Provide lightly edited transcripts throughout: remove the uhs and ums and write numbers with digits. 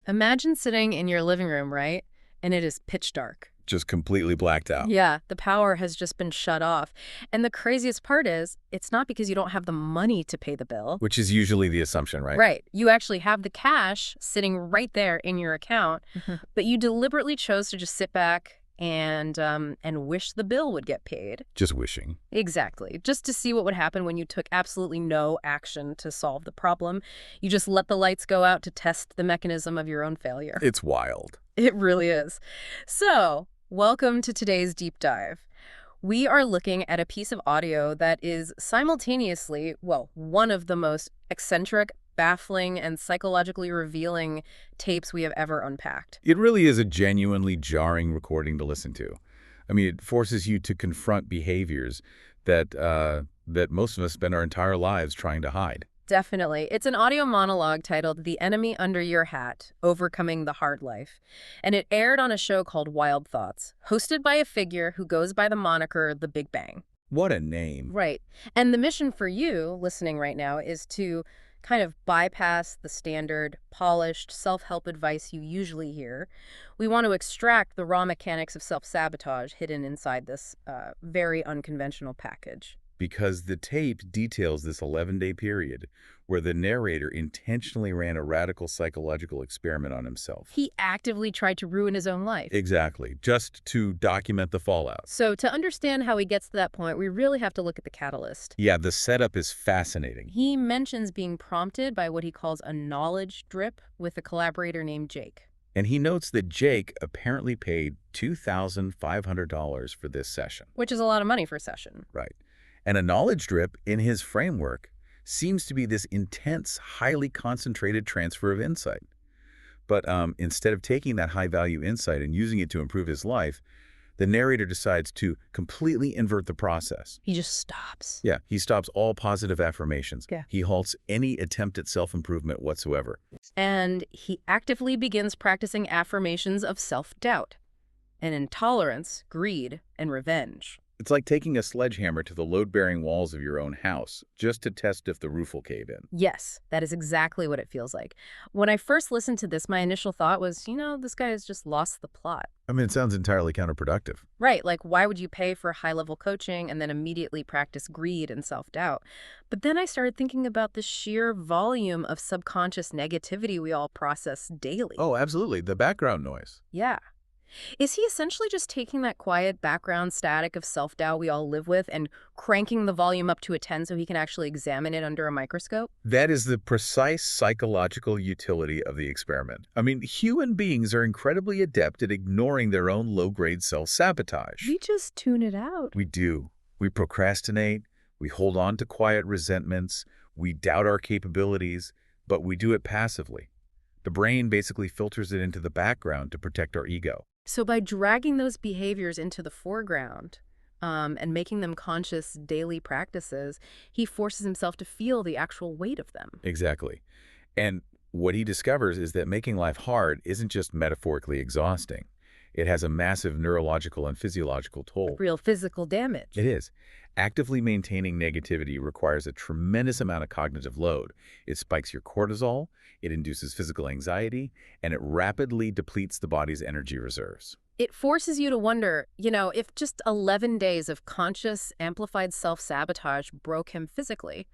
Imagine sitting in your living room, right? And it is pitch dark. Just completely blacked out. Yeah, the power has just been shut off. And the craziest part is, it's not because you don't have the money to pay the bill. Which is usually the assumption, right? Right. You actually have the cash sitting right there in your account, but you deliberately chose to just sit back and wish the bill would get paid. Just wishing. Exactly. Just to see what would happen when you took absolutely no action to solve the problem. You just let the lights go out to test the mechanism of your own failure. It's wild. It really is. So, welcome to today's deep dive. We are looking at a piece of audio that is simultaneously, well, one of the most eccentric, baffling, and psychologically revealing tapes we have ever unpacked. It really is a genuinely jarring recording to listen to. I mean, it forces you to confront behaviors that most of us spend our entire lives trying to hide. Definitely. It's an audio monologue titled The Enemy Under Your Hat, Overcoming the Hard Life. And it aired on a show called Wild Thoughts, hosted by a figure who goes by the moniker The Big Bang. What a name. Right. And the mission for you listening right now is to kind of bypass the standard, polished self-help advice you usually hear. We want to extract the raw mechanics of self-sabotage hidden inside this very unconventional package. Because the tape details this 11-day period where the narrator intentionally ran a radical psychological experiment on himself. He actively tried to ruin his own life. Exactly, just to document the fallout. So to understand how he gets to that point, we really have to look at the catalyst. Yeah, the setup is fascinating. He mentions being prompted by what he calls a knowledge drip with a collaborator named Jake. And he notes that Jake apparently paid $2,500 for this session. Which is a lot of money for a session. Right. And a knowledge drip, in his framework, seems to be this intense, highly concentrated transfer of insight. But instead of taking that high-value insight and using it to improve his life, the narrator decides to completely invert the process. He just stops. Yeah, he stops all positive affirmations. Yeah. He halts any attempt at self-improvement whatsoever. And he actively begins practicing affirmations of self-doubt and intolerance, greed, and revenge. It's like taking a sledgehammer to the load-bearing walls of your own house just to test if the roof will cave in. Yes, that is exactly what it feels like. When I first listened to this, my initial thought was, this guy has just lost the plot. I mean, it sounds entirely counterproductive. Right, like why would you pay for high-level coaching and then immediately practice greed and self-doubt? But then I started thinking about the sheer volume of subconscious negativity we all process daily. Oh, absolutely. The background noise. Yeah. Is he essentially just taking that quiet background static of self-doubt we all live with and cranking the volume up to a 10 so he can actually examine it under a microscope? That is the precise psychological utility of the experiment. I mean, human beings are incredibly adept at ignoring their own low-grade self-sabotage. We just tune it out. We do. We procrastinate. We hold on to quiet resentments. We doubt our capabilities, but we do it passively. The brain basically filters it into the background to protect our ego. So by dragging those behaviors into the foreground and making them conscious daily practices, he forces himself to feel the actual weight of them. Exactly. And what he discovers is that making life hard isn't just metaphorically exhausting. It has a massive neurological and physiological toll. Real physical damage. It is. Actively maintaining negativity requires a tremendous amount of cognitive load. It spikes your cortisol, it induces physical anxiety, and it rapidly depletes the body's energy reserves. It forces you to wonder, if just 11 days of conscious, amplified self-sabotage broke him physically,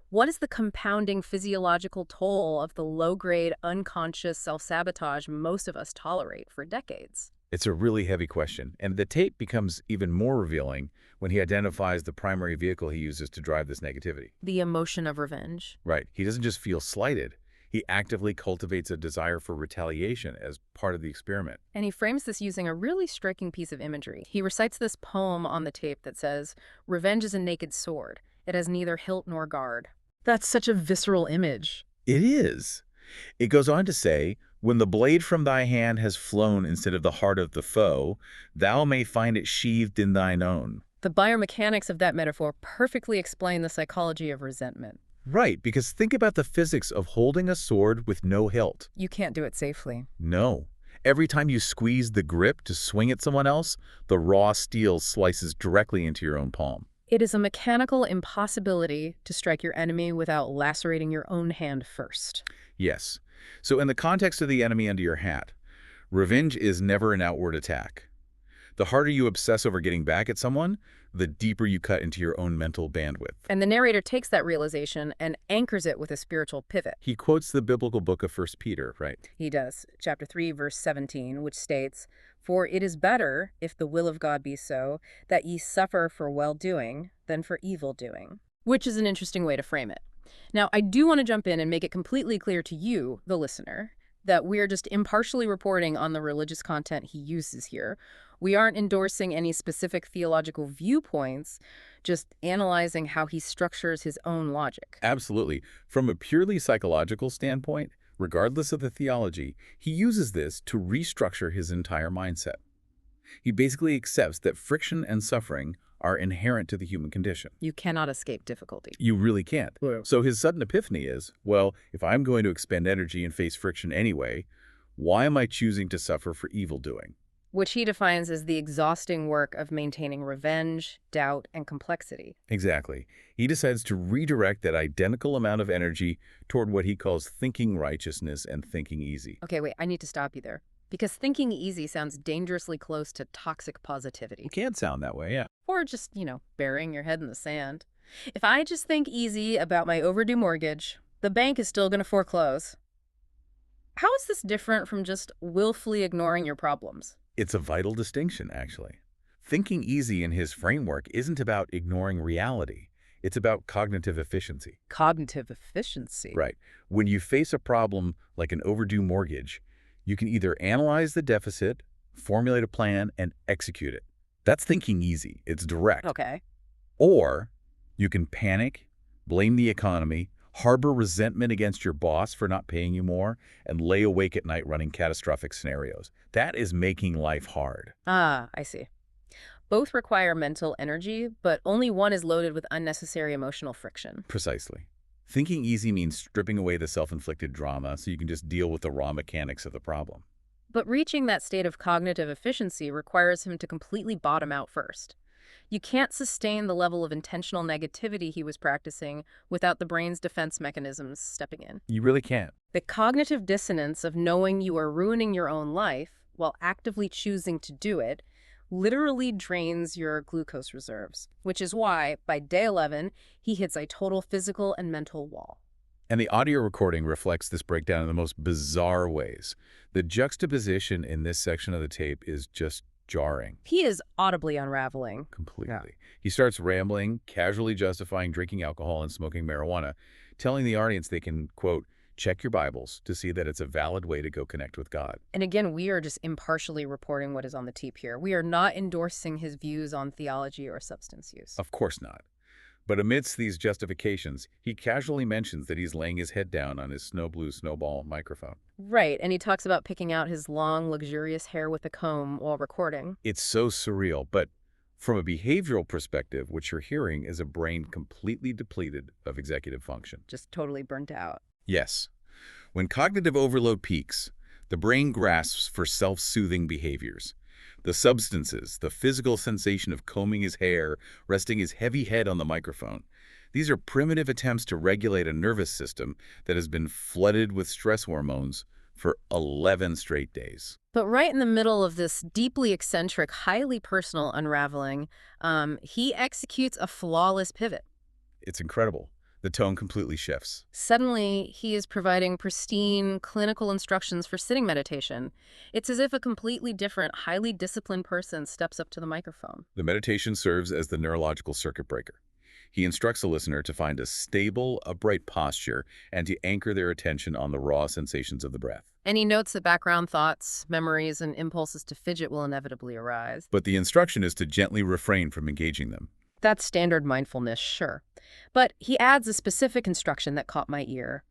what is the compounding physiological toll of the low-grade, unconscious self-sabotage most of us tolerate for decades? It's a really heavy question, and the tape becomes even more revealing when he identifies the primary vehicle he uses to drive this negativity. The emotion of revenge. Right. He doesn't just feel slighted. He actively cultivates a desire for retaliation as part of the experiment. And he frames this using a really striking piece of imagery. He recites this poem on the tape that says, "Revenge is a naked sword. It has neither hilt nor guard." That's such a visceral image. It is. It goes on to say, "When the blade from thy hand has flown instead of the heart of the foe, thou may find it sheathed in thine own." The biomechanics of that metaphor perfectly explain the psychology of resentment. Right, because think about the physics of holding a sword with no hilt. You can't do it safely. No. Every time you squeeze the grip to swing at someone else, the raw steel slices directly into your own palm. It is a mechanical impossibility to strike your enemy without lacerating your own hand first. Yes. So in the context of the enemy under your hat, revenge is never an outward attack. The harder you obsess over getting back at someone, the deeper you cut into your own mental bandwidth. And the narrator takes that realization and anchors it with a spiritual pivot. He quotes the biblical book of 1 Peter, right? He does. Chapter 3, verse 17, which states, "For it is better, if the will of God be so, that ye suffer for well-doing than for evil-doing." Which is an interesting way to frame it. Now, I do want to jump in and make it completely clear to you, the listener, that we're just impartially reporting on the religious content he uses here. We aren't endorsing any specific theological viewpoints, just analyzing how he structures his own logic. Absolutely. From a purely psychological standpoint, regardless of the theology, he uses this to restructure his entire mindset. He basically accepts that friction and suffering are inherent to the human condition. You cannot escape difficulty. You really can't. Well, So his sudden epiphany is, well, if I'm going to expend energy and face friction anyway, why am I choosing to suffer for evil doing? which he defines as the exhausting work of maintaining revenge, doubt, and complexity. Exactly. He decides to redirect that identical amount of energy toward what he calls thinking righteousness and thinking easy. Okay, wait, I need to stop you there. Because thinking easy sounds dangerously close to toxic positivity. It can sound that way, yeah. Or just, burying your head in the sand. If I just think easy about my overdue mortgage, the bank is still going to foreclose. How is this different from just willfully ignoring your problems? It's a vital distinction, actually. Thinking easy in his framework isn't about ignoring reality. It's about cognitive efficiency. Cognitive efficiency. Right. When you face a problem like an overdue mortgage, you can either analyze the deficit, formulate a plan, and execute it. That's thinking easy. It's direct. Okay. Or you can panic, blame the economy, harbor resentment against your boss for not paying you more, and lay awake at night running catastrophic scenarios. That is making life hard. Ah, I see. Both require mental energy, but only one is loaded with unnecessary emotional friction. Precisely. Thinking easy means stripping away the self-inflicted drama so you can just deal with the raw mechanics of the problem. But reaching that state of cognitive efficiency requires him to completely bottom out first. You can't sustain the level of intentional negativity he was practicing without the brain's defense mechanisms stepping in. You really can't. The cognitive dissonance of knowing you are ruining your own life while actively choosing to do it literally drains your glucose reserves, which is why, by day 11, he hits a total physical and mental wall. And the audio recording reflects this breakdown in the most bizarre ways. The juxtaposition in this section of the tape is just jarring. He is audibly unraveling. Completely. Yeah. He starts rambling, casually justifying drinking alcohol and smoking marijuana, telling the audience they can, quote, check your Bibles to see that it's a valid way to go connect with God. And again, we are just impartially reporting what is on the tape here. We are not endorsing his views on theology or substance use. Of course not. But amidst these justifications, he casually mentions that he's laying his head down on his Snow Blue Snowball microphone. Right, and he talks about picking out his long, luxurious hair with a comb while recording. It's so surreal, but from a behavioral perspective, what you're hearing is a brain completely depleted of executive function. Just totally burnt out. Yes. When cognitive overload peaks, the brain grasps for self-soothing behaviors. The substances, the physical sensation of combing his hair, resting his heavy head on the microphone. These are primitive attempts to regulate a nervous system that has been flooded with stress hormones for 11 straight days. But right in the middle of this deeply eccentric, highly personal unraveling, he executes a flawless pivot. It's incredible. The tone completely shifts. Suddenly, he is providing pristine clinical instructions for sitting meditation. It's as if a completely different, highly disciplined person steps up to the microphone. The meditation serves as the neurological circuit breaker. He instructs the listener to find a stable, upright posture and to anchor their attention on the raw sensations of the breath. And he notes that background thoughts, memories, and impulses to fidget will inevitably arise. But the instruction is to gently refrain from engaging them. That's standard mindfulness, sure. But he adds a specific instruction that caught my ear.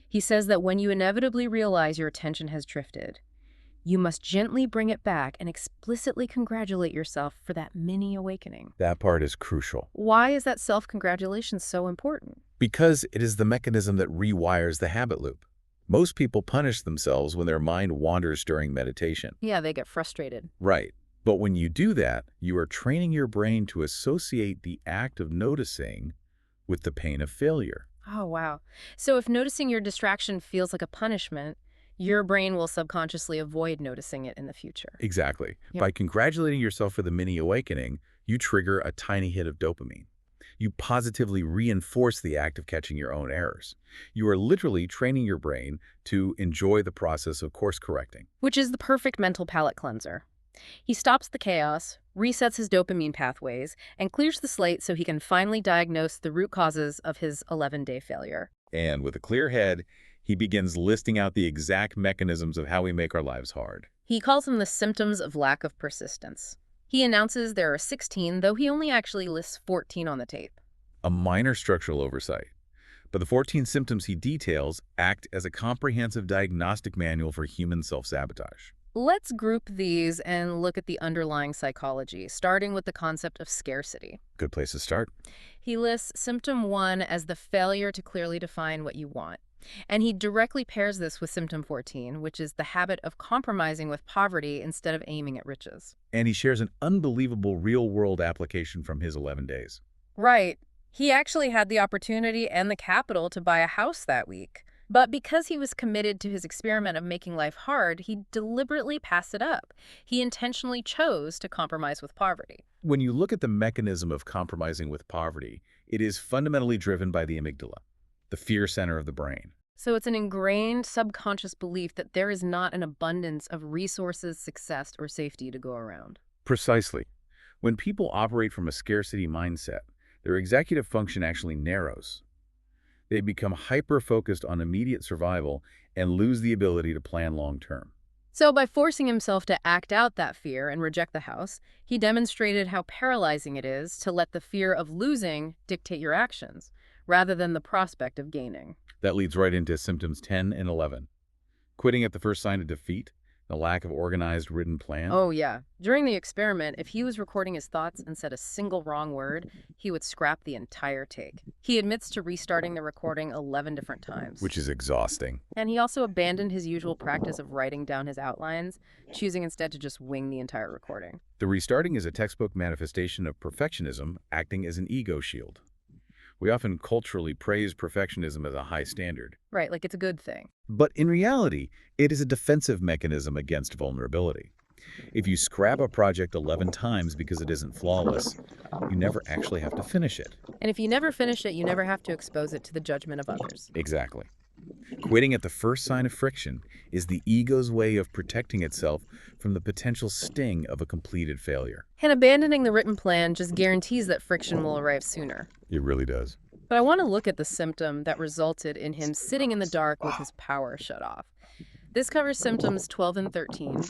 He says that when you inevitably realize your attention has drifted, you must gently bring it back and explicitly congratulate yourself for that mini awakening. That part is crucial. Why is that self-congratulation so important? Because it is the mechanism that rewires the habit loop. Most people punish themselves when their mind wanders during meditation. Yeah, they get frustrated. Right. But when you do that, you are training your brain to associate the act of noticing with the pain of failure. Oh, wow. So if noticing your distraction feels like a punishment, your brain will subconsciously avoid noticing it in the future. Exactly. Yep. By congratulating yourself for the mini awakening, you trigger a tiny hit of dopamine. You positively reinforce the act of catching your own errors. You are literally training your brain to enjoy the process of course correcting. Which is the perfect mental palate cleanser. He stops the chaos, resets his dopamine pathways, and clears the slate so he can finally diagnose the root causes of his 11-day failure. And with a clear head, he begins listing out the exact mechanisms of how we make our lives hard. He calls them the symptoms of lack of persistence. He announces there are 16, though he only actually lists 14 on the tape. A minor structural oversight. But the 14 symptoms he details act as a comprehensive diagnostic manual for human self-sabotage. Let's group these and look at the underlying psychology, starting with the concept of scarcity. Good place to start. He lists symptom 1 as the failure to clearly define what you want. And he directly pairs this with symptom 14, which is the habit of compromising with poverty instead of aiming at riches. And he shares an unbelievable real-world application from his 11 days. Right. He actually had the opportunity and the capital to buy a house that week. But because he was committed to his experiment of making life hard, he deliberately passed it up. He intentionally chose to compromise with poverty. When you look at the mechanism of compromising with poverty, it is fundamentally driven by the amygdala, the fear center of the brain. So it's an ingrained subconscious belief that there is not an abundance of resources, success, or safety to go around. Precisely. When people operate from a scarcity mindset, their executive function actually narrows. They become hyper-focused on immediate survival and lose the ability to plan long-term. So by forcing himself to act out that fear and reject the house, he demonstrated how paralyzing it is to let the fear of losing dictate your actions, rather than the prospect of gaining. That leads right into symptoms 10 and 11. Quitting at the first sign of defeat, the lack of organized written plan. Oh, yeah. During the experiment, if he was recording his thoughts and said a single wrong word, he would scrap the entire take. He admits to restarting the recording 11 different times. Which is exhausting. And he also abandoned his usual practice of writing down his outlines, choosing instead to just wing the entire recording. The restarting is a textbook manifestation of perfectionism acting as an ego shield. We often culturally praise perfectionism as a high standard. Right, like it's a good thing. But in reality, it is a defensive mechanism against vulnerability. If you scrap a project 11 times because it isn't flawless, you never actually have to finish it. And if you never finish it, you never have to expose it to the judgment of others. Exactly. Quitting at the first sign of friction is the ego's way of protecting itself from the potential sting of a completed failure. And abandoning the written plan just guarantees that friction will arrive sooner. It really does. But I want to look at the symptom that resulted in him sitting in the dark with his power shut off. This covers symptoms 12 and 13,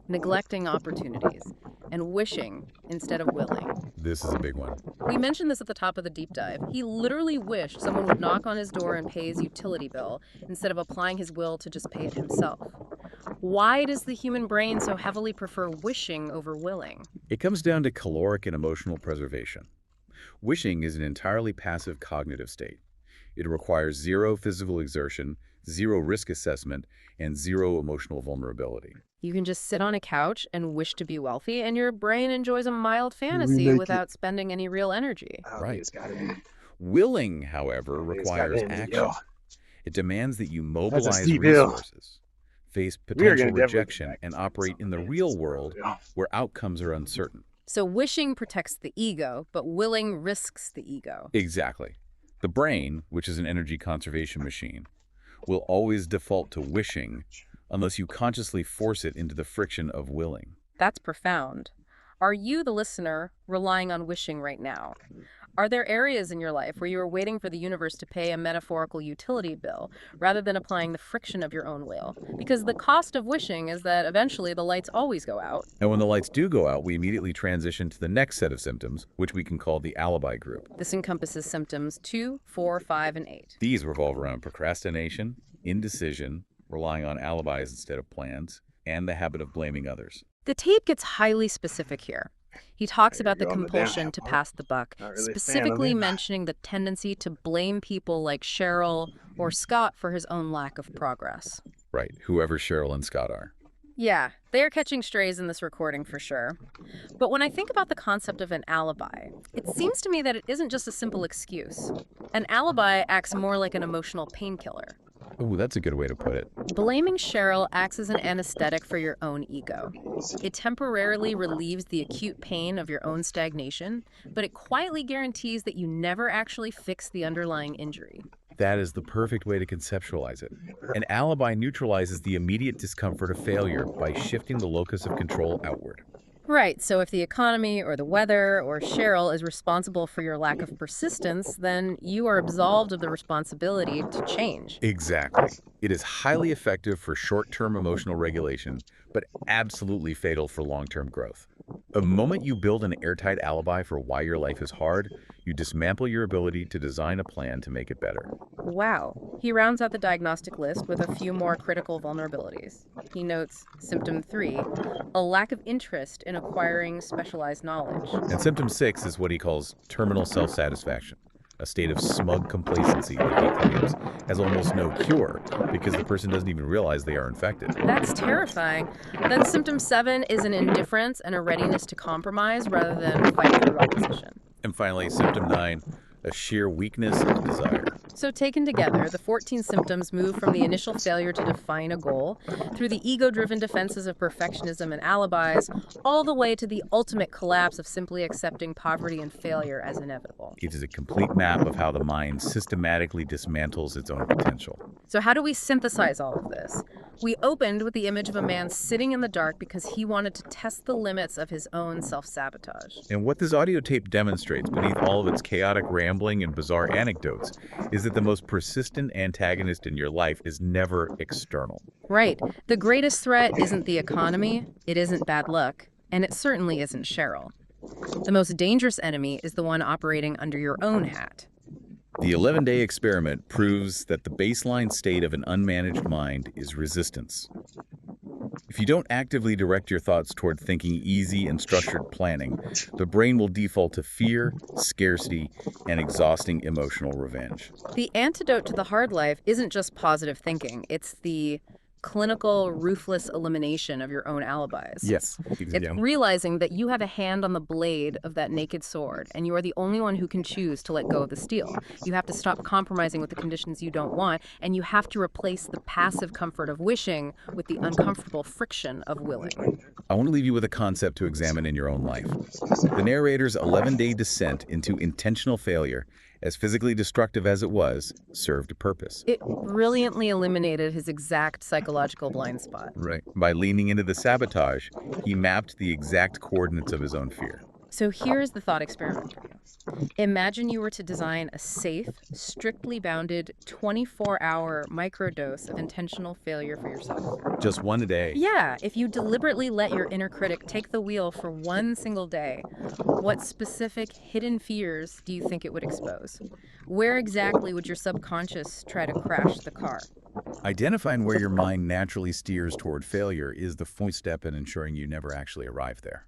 neglecting opportunities, and wishing instead of willing. This is a big one. We mentioned this at the top of the deep dive. He literally wished someone would knock on his door and pay his utility bill instead of applying his will to just pay it himself. Why does the human brain so heavily prefer wishing over willing? It comes down to caloric and emotional preservation. Wishing is an entirely passive cognitive state. It requires zero physical exertion, zero risk assessment, and zero emotional vulnerability. You can just sit on a couch and wish to be wealthy, and your brain enjoys a mild fantasy without spending any real energy. Right. Willing, however, requires action. It demands that you mobilize resources, face potential rejection, and operate in the real world where outcomes are uncertain. So wishing protects the ego, but willing risks the ego. Exactly. The brain, which is an energy conservation machine, will always default to wishing unless you consciously force it into the friction of willing. That's profound. Are you, the listener, relying on wishing right now? Are there areas in your life where you are waiting for the universe to pay a metaphorical utility bill rather than applying the friction of your own will? Because the cost of wishing is that eventually the lights always go out. And when the lights do go out, we immediately transition to the next set of symptoms, which we can call the alibi group. This encompasses symptoms 2, 4, 5, and 8. These revolve around procrastination, indecision, relying on alibis instead of plans, and the habit of blaming others. The tape gets highly specific here. He talks about the compulsion to pass the buck, specifically mentioning the tendency to blame people like Cheryl or Scott for his own lack of progress. Right, whoever Cheryl and Scott are. Yeah, they're catching strays in this recording for sure. But when I think about the concept of an alibi, it seems to me that it isn't just a simple excuse. An alibi acts more like an emotional painkiller. Ooh, that's a good way to put it. Blaming Cheryl acts as an anesthetic for your own ego. It temporarily relieves the acute pain of your own stagnation, but it quietly guarantees that you never actually fix the underlying injury. That is the perfect way to conceptualize it. An alibi neutralizes the immediate discomfort of failure by shifting the locus of control outward. Right, so if the economy or the weather or Cheryl is responsible for your lack of persistence, then you are absolved of the responsibility to change. Exactly. It is highly effective for short-term emotional regulation, but absolutely fatal for long-term growth. The moment you build an airtight alibi for why your life is hard, you dismantle your ability to design a plan to make it better. Wow. He rounds out the diagnostic list with a few more critical vulnerabilities. He notes symptom 3, a lack of interest in acquiring specialized knowledge. And symptom 6 is what he calls terminal self-satisfaction, a state of smug complacency that he claims has almost no cure because the person doesn't even realize they are infected. That's terrifying. Then symptom 7 is an indifference and a readiness to compromise rather than fight through opposition. And finally, symptom 9, a sheer weakness of desire. So taken together, the 14 symptoms move from the initial failure to define a goal, through the ego-driven defenses of perfectionism and alibis, all the way to the ultimate collapse of simply accepting poverty and failure as inevitable. It is a complete map of how the mind systematically dismantles its own potential. So how do we synthesize all of this? We opened with the image of a man sitting in the dark because he wanted to test the limits of his own self-sabotage. And what this audio tape demonstrates beneath all of its chaotic rambling and bizarre anecdotes is that the most persistent antagonist in your life is never external. Right. The greatest threat isn't the economy, it isn't bad luck, and it certainly isn't Cheryl. The most dangerous enemy is the one operating under your own hat. The 11-day experiment proves that the baseline state of an unmanaged mind is resistance. If you don't actively direct your thoughts toward thinking easy and structured planning, the brain will default to fear, scarcity, and exhausting emotional revenge. The antidote to the hard life isn't just positive thinking, it's the clinical, ruthless elimination of your own alibis. Yes. It's realizing that you have a hand on the blade of that naked sword, and you are the only one who can choose to let go of the steel. You have to stop compromising with the conditions you don't want, and you have to replace the passive comfort of wishing with the uncomfortable friction of willing. I want to leave you with a concept to examine in your own life. The narrator's 11-day descent into intentional failure, as physically destructive as it was, served a purpose. It brilliantly eliminated his exact psychological blind spot. Right. By leaning into the sabotage, he mapped the exact coordinates of his own fear. So here's the thought experiment for you. Imagine you were to design a safe, strictly bounded, 24-hour microdose of intentional failure for yourself. Just one a day. Yeah, if you deliberately let your inner critic take the wheel for one single day, what specific hidden fears do you think it would expose? Where exactly would your subconscious try to crash the car? Identifying where your mind naturally steers toward failure is the first step in ensuring you never actually arrive there.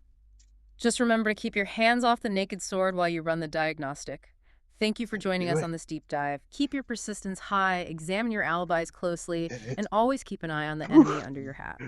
Just remember to keep your hands off the naked sword while you run the diagnostic. Thank you for joining us on this deep dive. Keep your persistence high, examine your alibis closely, and always keep an eye on the enemy under your hat.